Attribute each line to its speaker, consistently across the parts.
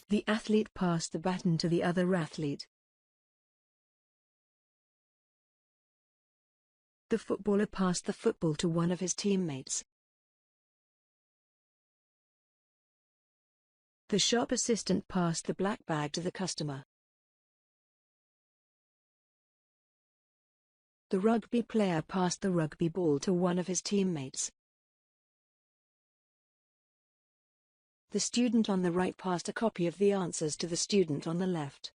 Speaker 1: The athlete passed the baton to the other athlete. The footballer passed the football to one of his teammates. The shop assistant passed the black bag to the customer. The rugby player passed the rugby ball to one of his teammates. The student on the right passed a copy of the answers to the student on the left.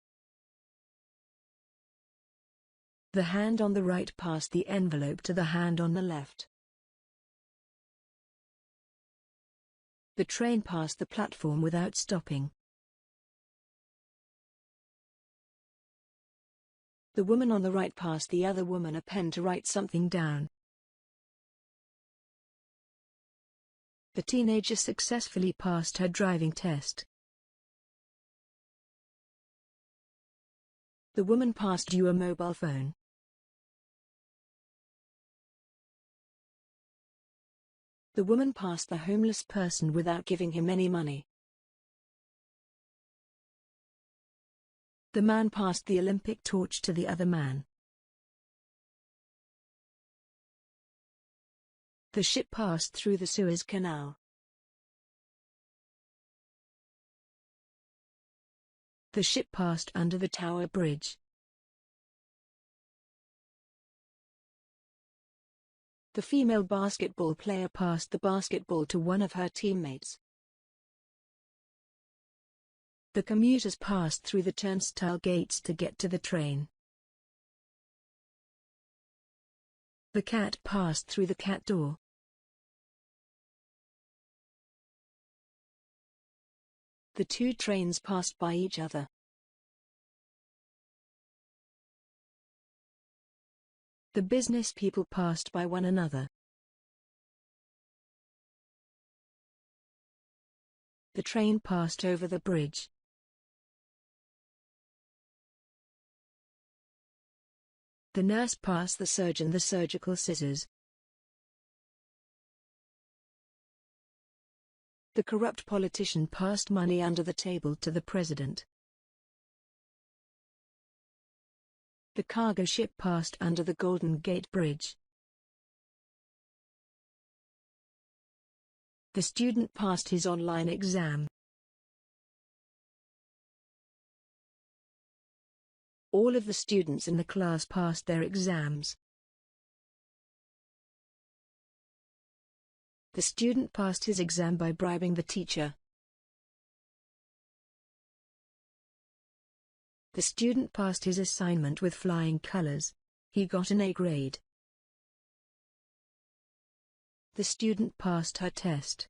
Speaker 1: The hand on the right passed the envelope to the hand on the left. The train passed the platform without stopping. The woman on the right passed the other woman a pen to write something down. The teenager successfully passed her driving test. The woman passed you a mobile phone. The woman passed the homeless person without giving him any money. The man passed the Olympic torch to the other man. The ship passed through the Suez Canal. The ship passed under the Tower Bridge. The female basketball player passed the basketball to one of her teammates. The commuters passed through the turnstile gates to get to the train. The cat passed through the cat door. The two trains passed by each other. The business people passed by one another. The train passed over the bridge. The nurse passed the surgeon the surgical scissors. The corrupt politician passed money under the table to the president. The cargo ship passed under the Golden Gate Bridge. The student passed his online exam. All of the students in the class passed their exams. The student passed his exam by bribing the teacher. The student passed his assignment with flying colors. He got an A grade. The student passed her test.